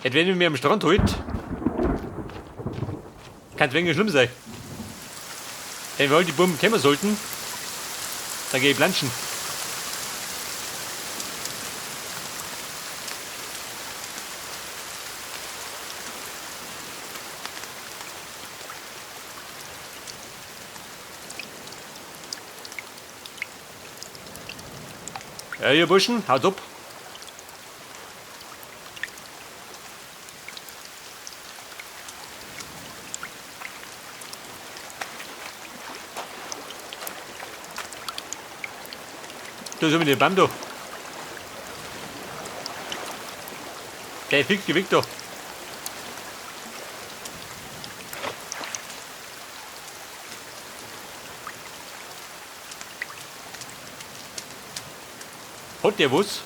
Wenn ihr mir am Strand holt, kann es wenig schlimm sein. Wenn wir halt die Bomben kämmen sollten, dann gehe ich planschen. Ja, ihr Burschen, haut ab. Da sind wir den Baum da. Der ist fix gewickt da. Hat der was?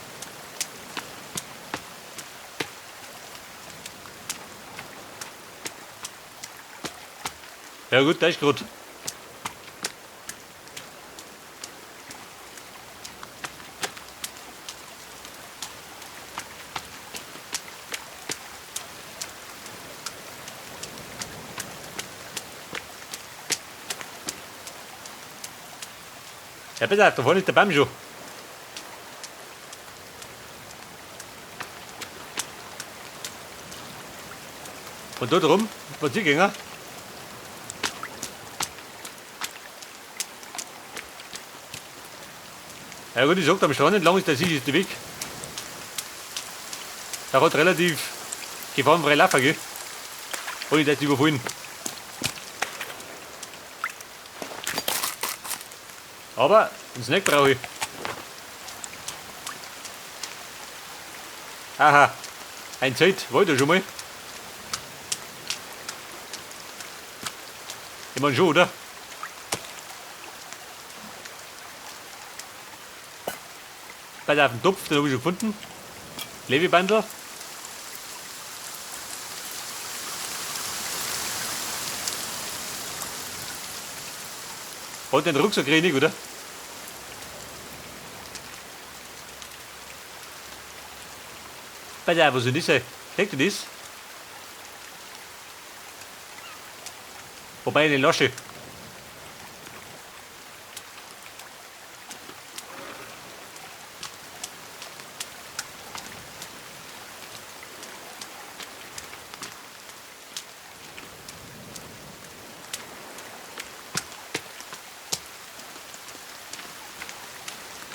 Ja gut, da ist grad. Ja, pass auf, da vorne ist der Baum schon. Und da drum, Spaziergänger. Ja gut, ich sag, am Strand entlang ist der sicherste Weg. Der hat relativ gefahrenfreie Laufer, gell? Ohne das überfallen. Aber einen Snack brauche ich. Aha, ein Zelt, wollte ich schon mal. Ich meine schon, oder? Pass auf den Topf, den habe ich schon gefunden. Levi-Bandel. Und den Rucksack kriege ich nicht, oder? Pass auf, was soll das sein? Seht ihr das? Wobei eine Lasche.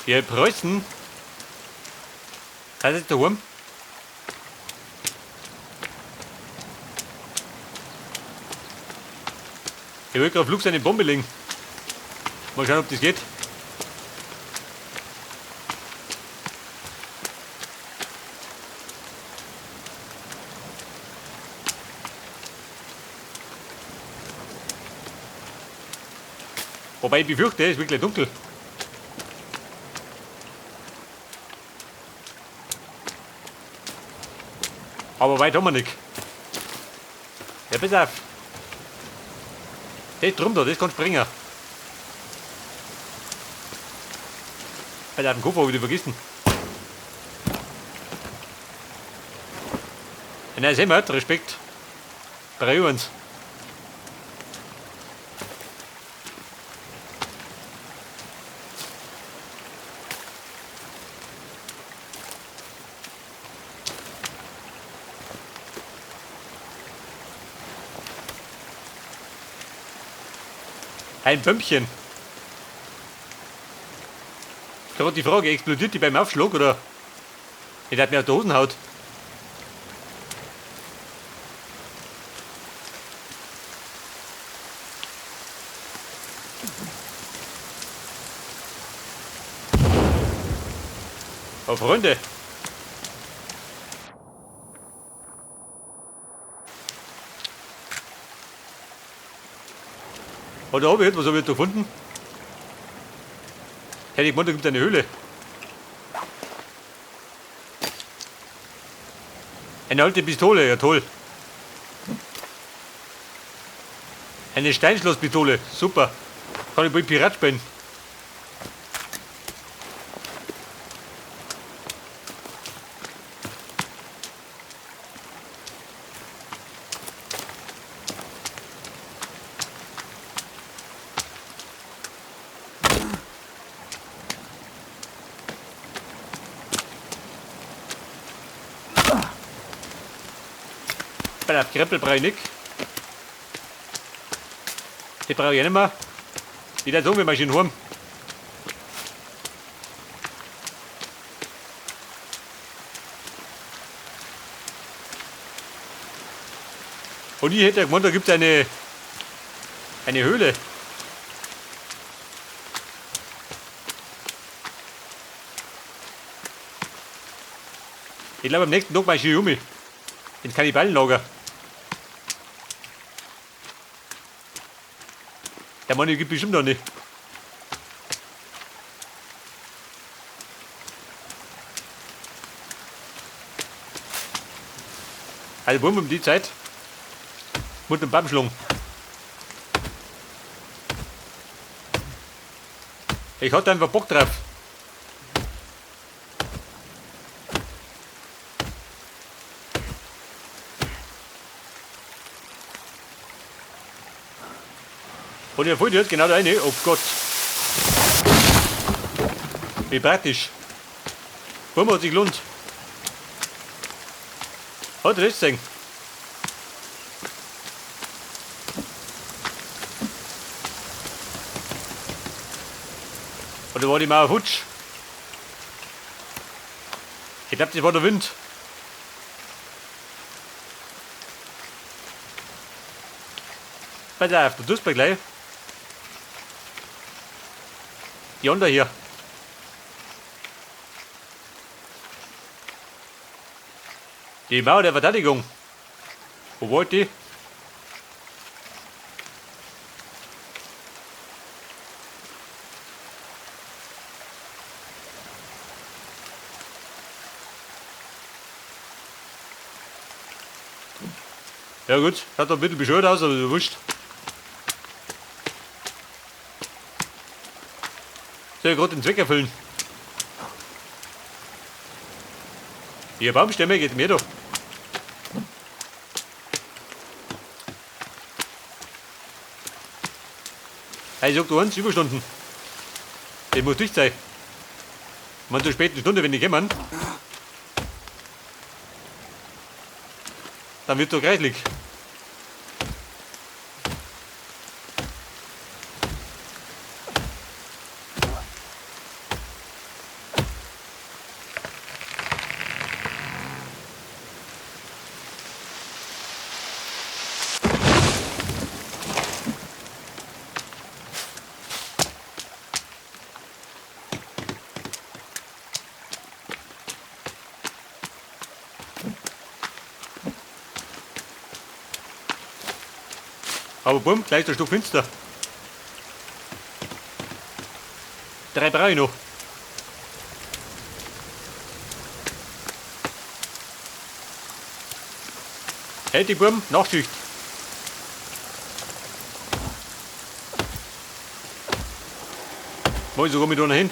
Ja, Preußen. Das ist daheim. Ich will gerade Flug seine Bombe legen. Mal schauen, ob das geht. Wobei ich befürchte, es ist wirklich dunkel. Aber weit haben wir nicht. Ja, pass auf. Das drum da, das kann springen. Pass auf den Koffer, habe ich vergessen. Ja, nein, sehen wir, Respekt. Bei uns. Ein Bömmchen. Gerade die Frage, explodiert die beim Aufschlag oder nicht, hat mir auf der Hosenhaut? Oh Freunde. Oh, da habe ich etwas, habe ich da gefunden. Hätte ich gemeint, da gibt es eine Höhle. Eine alte Pistole, ja toll. Eine Steinschlosspistole, super. Kann ich bald Pirat spielen. Bei der Krippel brauche ich nicht. Die brauche ich nicht mehr. Die da so wie Maschinen haben. Und ich hätte gemeint, da gibt es eine Höhle. Ich glaube, am nächsten Tag mache ich hier um. Ins Kannibalenlager. Der Mann gibt bestimmt noch nicht. Also, wollen wir um die Zeit mit dem Baum schlagen. Ich hatte einfach Bock drauf. Und ihr fällt jetzt genau da rein. Oh Gott. Wie praktisch. Warum hat sich gelohnt? Hat er das gesehen? Oder war die Mauer futsch? Ich glaube, das war der Wind. Pass auf, du tust mir gleich. Die andere hier. Die Mauer der Verteidigung. Wo wollt die? Ja gut, hat doch ein bisschen bescheuert aus, aber du wurscht. Soll ja gerade den Zweck erfüllen. Die Baumstämme geht mir doch. Ich sag du eins, Überstunden. Das muss dicht sein. Man zur späten Stunde, wenn die kommen, dann wird doch reichlich. Aber bumm, gleich ist ein Stück finster. 3 brauche ich noch. Halt die Bumm, Nachtschicht. Mach ich sogar mit einer Hand.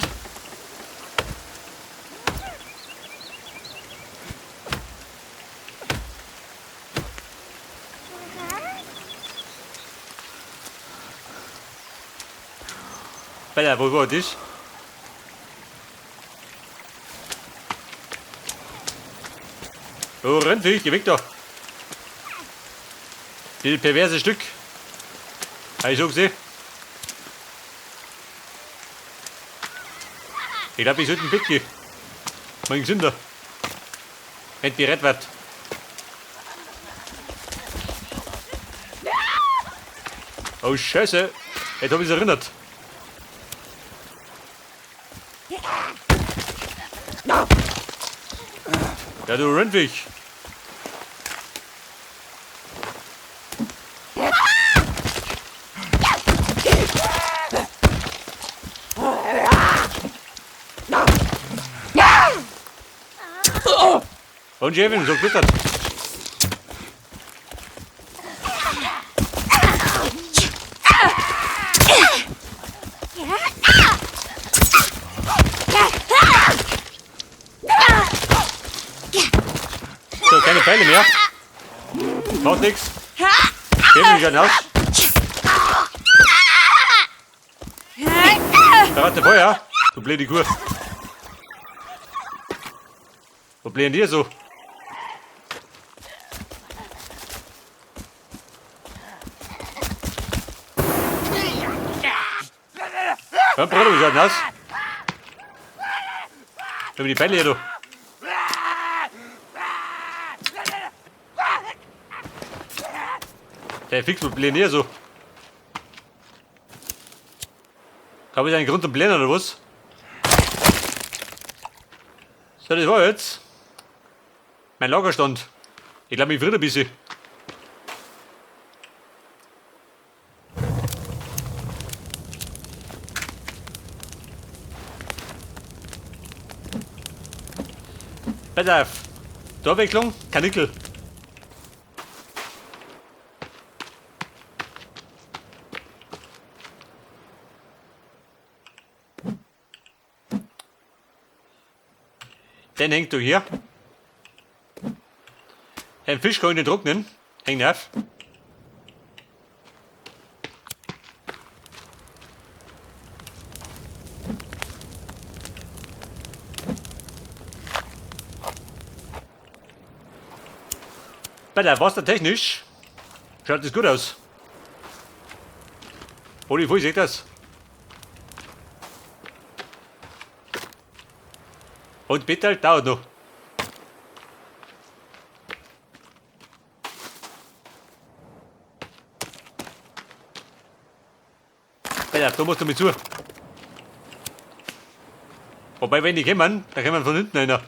Bella, wo war das? Oh, Rennvieh, geh weg da. Das perverse Stück. Habe ich so gesehen. Ich glaube, ich sollte ein Bett gehen. Mein Gesünder. Wenn es bereit wird. Oh, Scheiße. Jetzt habe ich es erinnert. Ja, du Rennvieh. Und Jevin, so glittert. So, keine Pfeile mehr. Macht nix. Jevin ist ein Haus. Verrate Feuer. Du blöde Kur. Wo blähen dir so? Komm, Bruder, wie schaut denn aus? Über die Pelle hier, du. Der fix mit Plänen hier so. Habe ich einen Grund zum Plänen oder was? So, das war jetzt mein Lagerstand. Ich glaube, ich friere ein bisschen. Pass auf. Torwechslung, Kanickel. Den hängt du hier. Den Fisch kann ich nicht trocknen. Hängt auf. Bei der wassertechnisch schaut das gut aus. Holy voll, seht das? Und bitte halt dauert noch. Ja, da musst du mit zu. Wobei, wenn die kommen, dann kommen von hinten einer.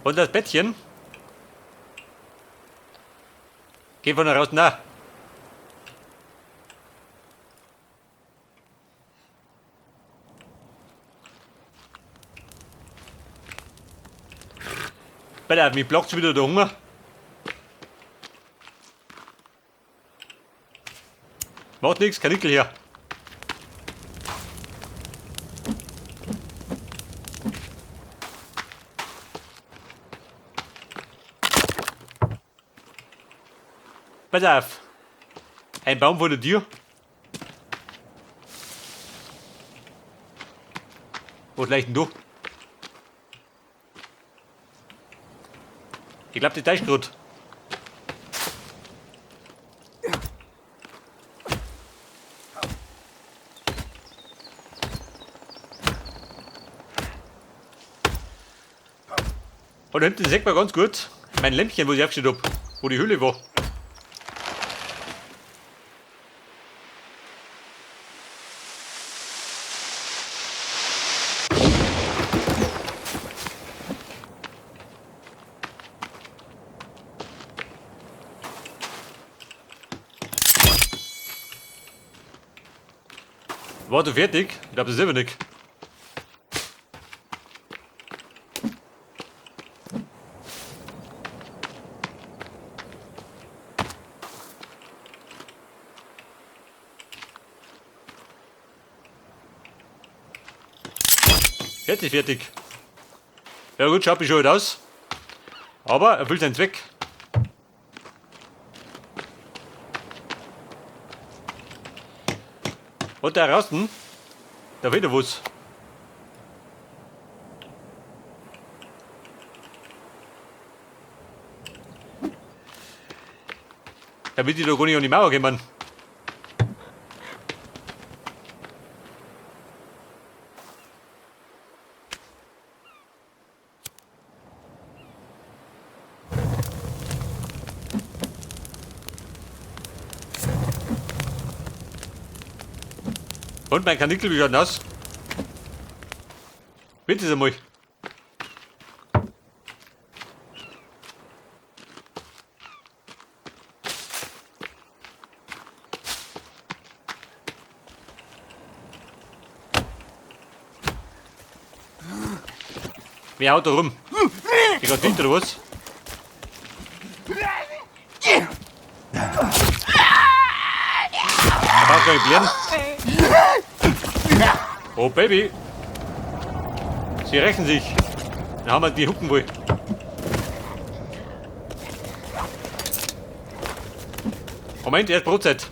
Und das Bettchen geht von da raus nach. Alter, mich blockt schon wieder der Hunger. Macht nichts, Kanickel hier. Pass auf. Ein Baum vor der Tür. Wo ist leicht denn du? Ich glaube, die Teich gerade. Und hinten sieht man ganz gut mein Lämpchen, wo ich aufgestellt habe, wo die Hülle war. War du fertig? Ich glaube, das ist immer nicht. Fertig. Ja gut, schaut mich schon halt aus. Aber er erfüllt seinen Zweck. Und da draußen, da wieder was. Da will ich doch gar nicht an die Mauer kommen. Und mein Kanickel, wie schaut denn aus? Bitte es einmal. Wer haut da rum? Ich hab Wind oder was? Da brauchst du nicht blären. Oh Baby. Sie rächen sich. Dann haben wir die Hucken wohl. Moment, erst Brotzeit.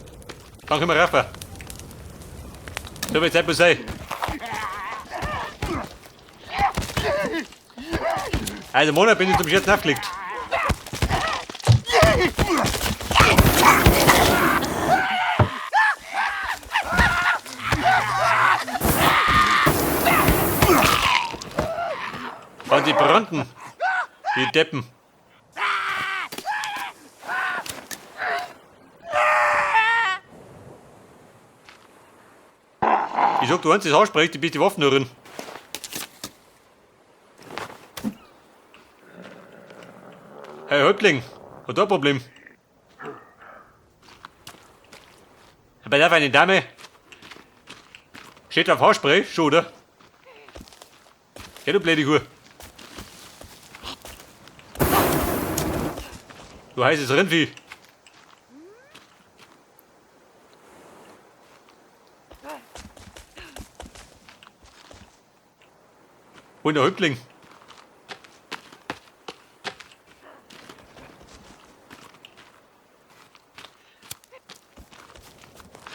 Dann können wir raffen. So viel Zeit muss sein. Also Monat bin ich zum Scherzen aufgelegt. die Branden. Die Deppen. Ich sag, du hast das aussprichst, du bist die Waffenhörerin. Hey Häuptling, hat da ein Problem? Aber darf eine Dame? Steht auf Haarspray? Schon, oder? Ja, du blöde Kuh. Du heißes Rindvieh. Und der Häuptling.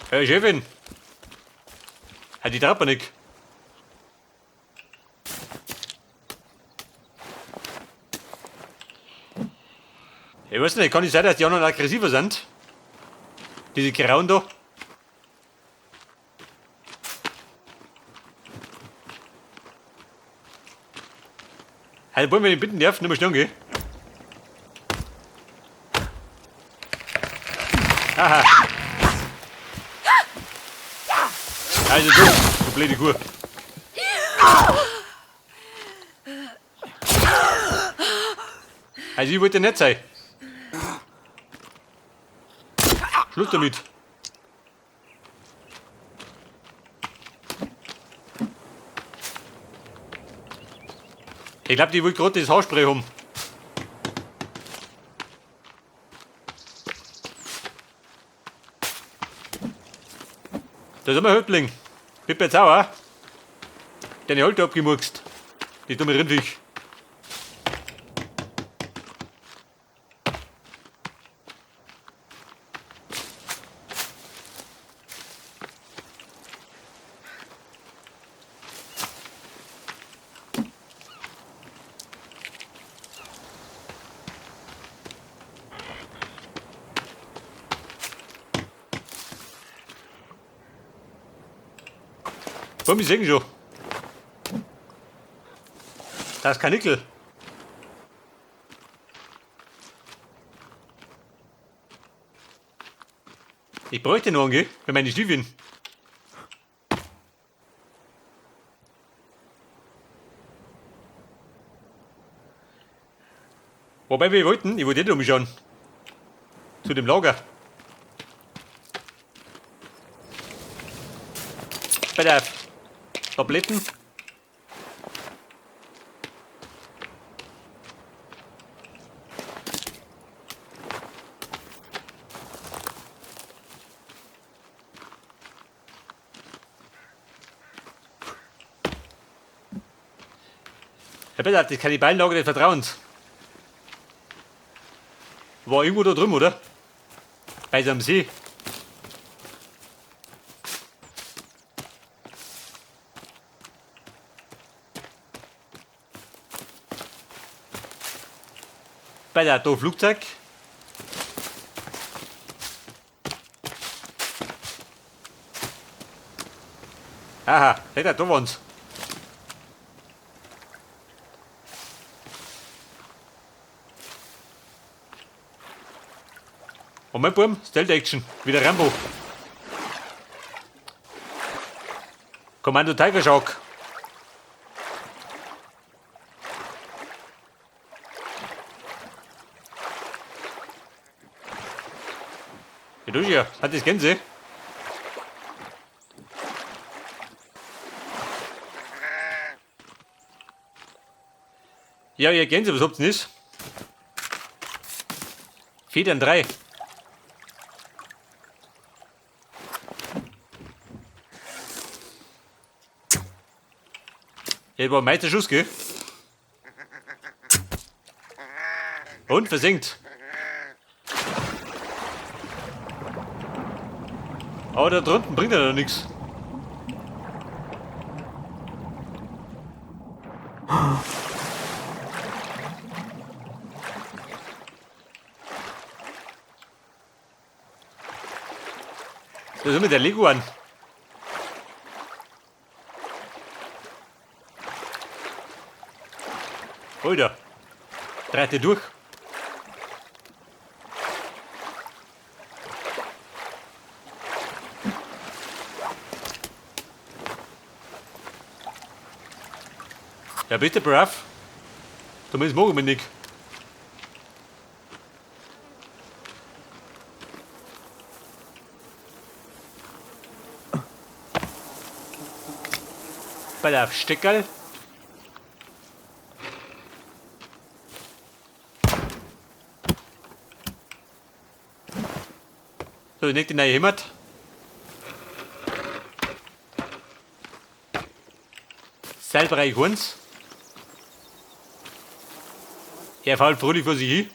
Hey Chefin. Hat die Treppe nicht. Ich weiß nicht, kann nicht sein, dass die anderen aggressiver sind? Diese Grauen da. Also wollen wir den bitten darf, nicht mehr schnell gehen. Aha. Also du blöde Kuh. Also ich wollte nicht sein. Schluss damit. Ich glaube, die will gerade das Haarspray haben. Da sind wir Häuptling. Wird mir jetzt auch, deine Alte abgemurkst. Die dumme Rindviech. Komm, ich singen schon. Das ist kein Nickel. Ich bräuchte noch einen, für meine Stiefel. Wobei wir wollten, ich wollte nicht umschauen. Zu dem Lager. Bei der Tabletten. Herr Peter, das Kannibalenlager des Vertrauens. War irgendwo da drüben, oder? Bei so einem See. Bei der da Flugzeug. Aha, seht ihr, da waren's. Und mein Bub, Stealth Action, wie der Rambo. Kommando Tiger Shark. Ja, du ja, hat das Gänse? Ja, ihr Gänse, was habt ihr nicht? Federn 3. Ja, war Meisterschuss, gell? Und versenkt. Aber da drunten bringt er noch nichts. Da sind wir der Leguan. Alter. Dreht ihr durch. Ja bitte, brav. Zumindest machen wir nicht. Bei der Steckerl. So, die nächste neue Heimat. Seilbereich 1. Er fällt fröhlich vor sich hin.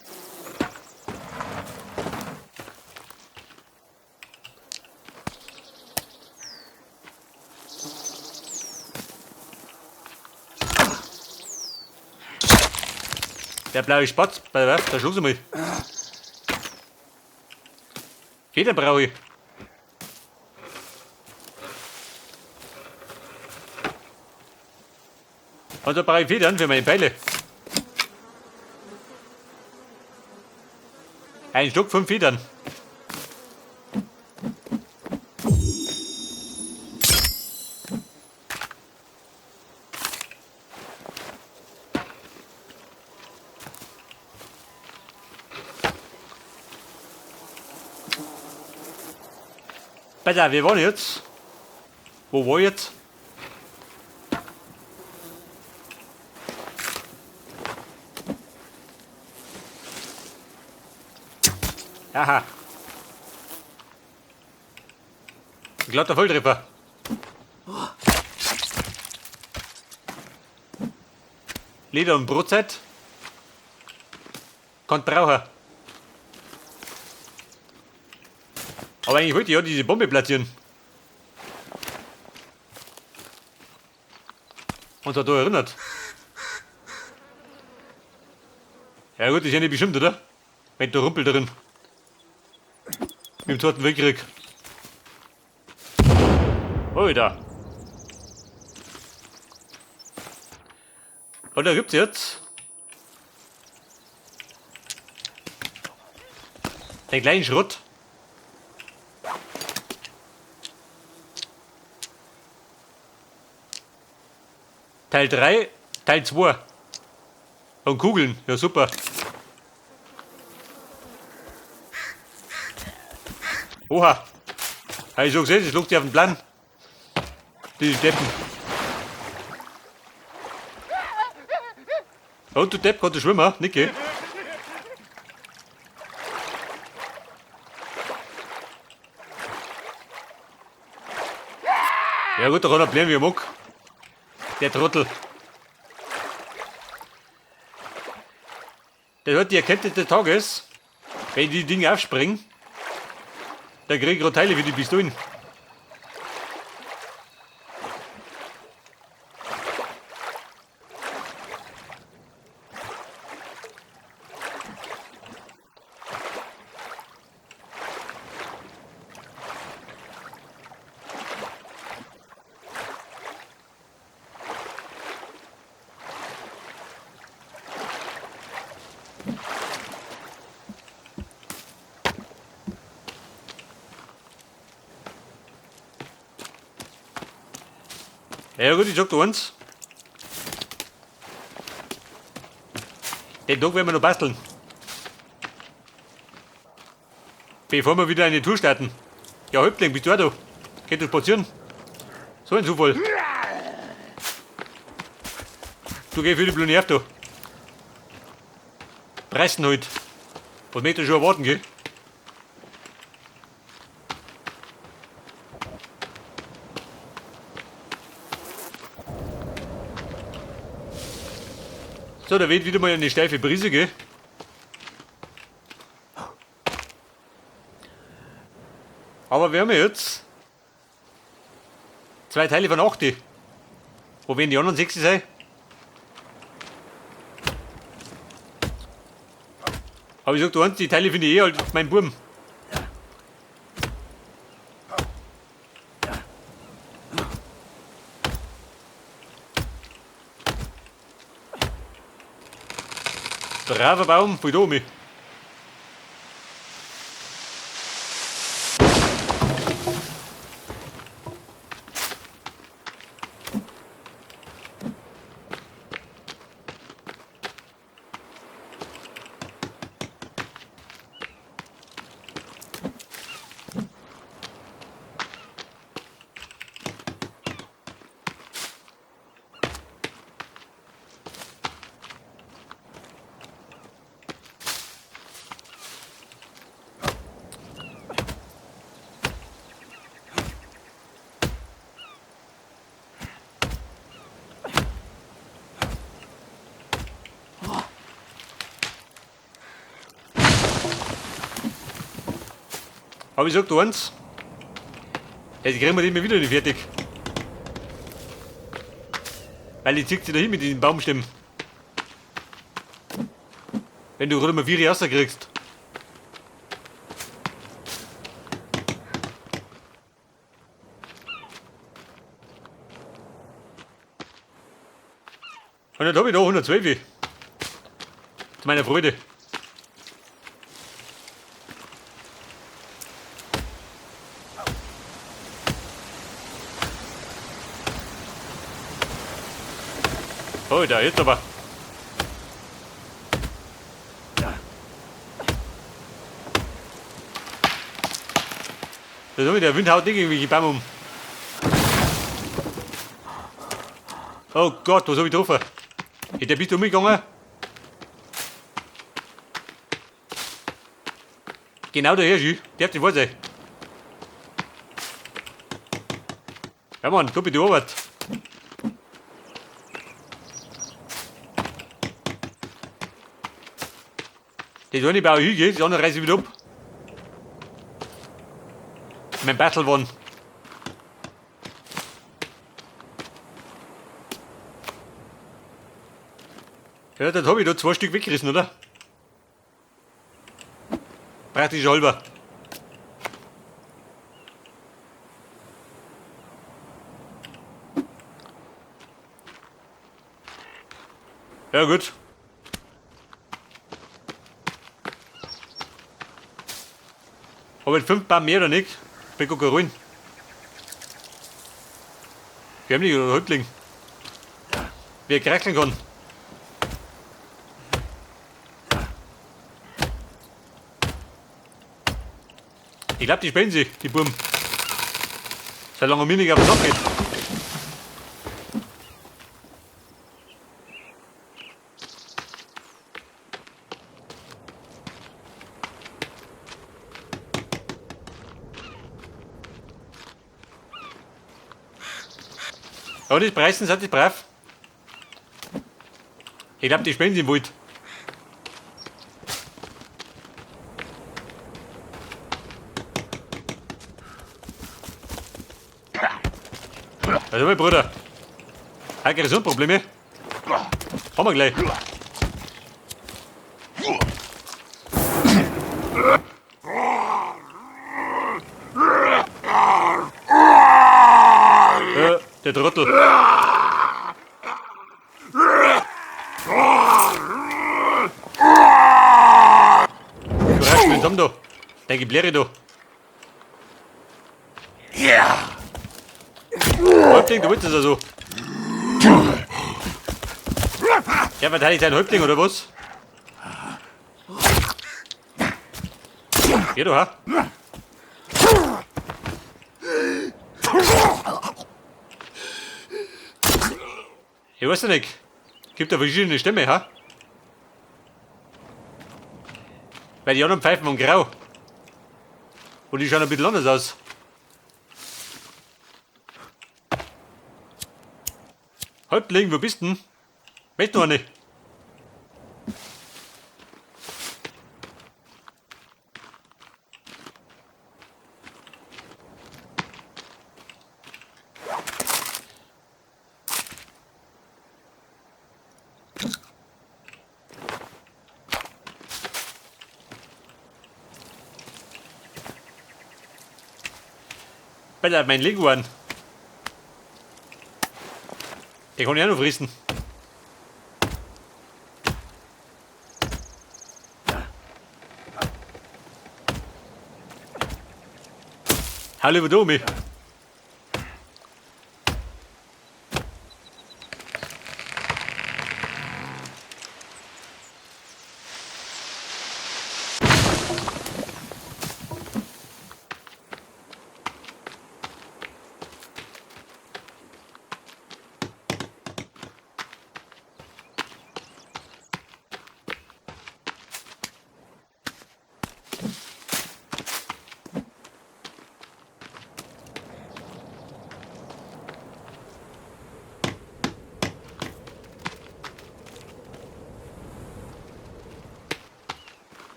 Der blaue Spatz bei der Werft, da schluss einmal. Federn brauche ich. Und da brauche ich Federn für meine Pfeile. Ein Stück 5 Federn. Bitte, wir wollen jetzt. Wo war ich jetzt? Aha. Ein glatter Volltreffer. Leder und Brotzeit. Kann brauchen. Aber eigentlich wollte ich ja diese Bombe platzieren. Und hat da erinnert. Ja gut, ist ja nicht bestimmt, oder? Wenn da Rumpel drin. Im Zweiten Weltkrieg. Alter. Und da gibt's jetzt den kleinen Schrott. Teil 3, Teil 2. Und Kugeln, ja super. Oha. Habe ich so gesehen, das lugt sich auf den Plan. Diese Deppen. Und du Depp, kannst du schwimmen? Nicke. Ja gut, da kann er bleiben wie er mag. Der Trottel. Der hat die Erkenntnis des Tages, wenn die Dinge aufspringen, dann krieg ich gerade Teile für die Pistolen. Ja gut, ich sag dir eins. Den Tag werden wir noch basteln. Bevor wir wieder eine Tour starten. Ja, Häuptling, bist du auch da? Geht du spazieren? So ein Zufall. Du geh für die Blunier da. Pressen halt. Was möchtest du schon erwarten, gell? So, da weht wieder mal eine steife Brise, gell? Aber wir haben ja jetzt 2 Teile von 8. Wo werden die anderen 6 sein? Aber ich sag du eins, die Teile finde ich halt mein Buben. Braver Baum, voll da um mich. Aber ich sag dir eins, jetzt kriegen wir die immer wieder nicht fertig. Weil ich zieh sie da hin mit diesen Baumstämmen. Wenn du gerade mal 4 rauskriegst. Und dann habe ich da 112. Zu meiner Freude. Oh, da jetzt aber. Da der Wind haut nicht irgendwelche Bäume um. Oh Gott, was hab ich getroffen? Ist der bist du umgegangen? Genau der Hirsch, der hat die vor sich. Ja Mann, da bin ich Arbeit. Das eine baue ich hin, das andere reiße ich wieder ab. Mein Battle One. Ja, das habe ich da 2 Stück weggerissen, oder? Praktisch halber. Ja gut. Aber jetzt 5 Baum mehr oder nicht? Ich gucke rein. Wir haben nicht einen Häuptling. Wer krackeln kann. Ich glaube, die spielen sich, die Buben. Solange mir nicht auf den Sack geht. Aber die Preisen sind die brav. Ich glaube, die spielen sich im Wald. Also mein Bruder, hast du Gesundprobleme? Haben wir gleich. Der Trottel. Du reißt mich zusammen da. Dein Gebläre da. Häuptling, du willst es also. Ja, verteidigt dein Häuptling oder was? Geh du, ha? Ich weiß ja nicht. Gibt da verschiedene Stämme, ha? Weil die anderen pfeifen waren grau. Und die schauen ein bisschen anders aus. Häuptling, wo bist du denn? Weißt du noch nicht? Alter, mein Leguan. Der kann ich auch noch frissen. Hallo über Domi.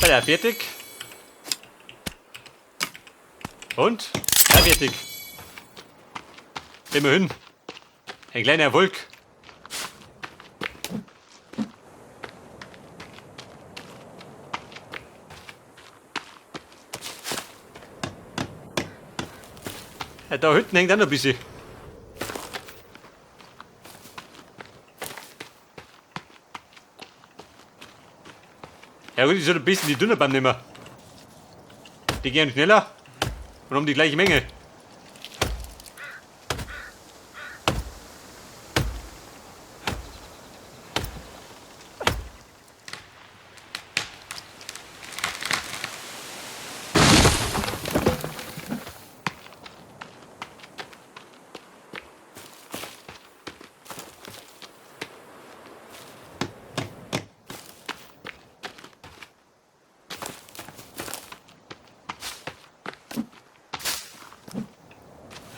Ja, fertig. Und? Ja, fertig. Immerhin. Ein kleiner Erfolg. Ja, da hinten hängt auch noch ein bisschen. Ja gut, ich soll ein bisschen die Dünnerbahn nehmen. Die gehen schneller und um die gleiche Menge.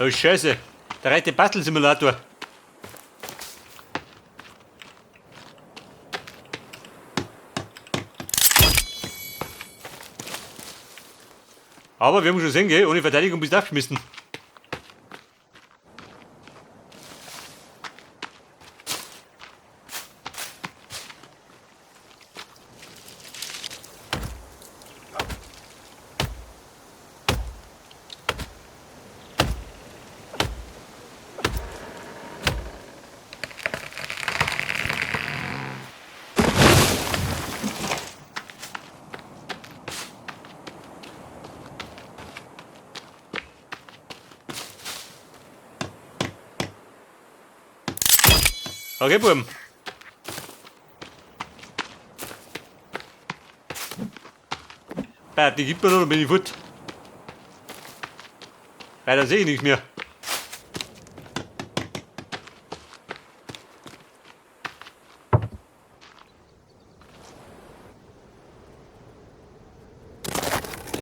Oh Scheiße, der rechte Bastelsimulator. Aber wir haben schon gesehen, gell? Ohne Verteidigung bist du abgeschmissen. Okay, Buben. Die gibt mir noch, dann bin ich fort. Weiter sehe ich nichts mehr.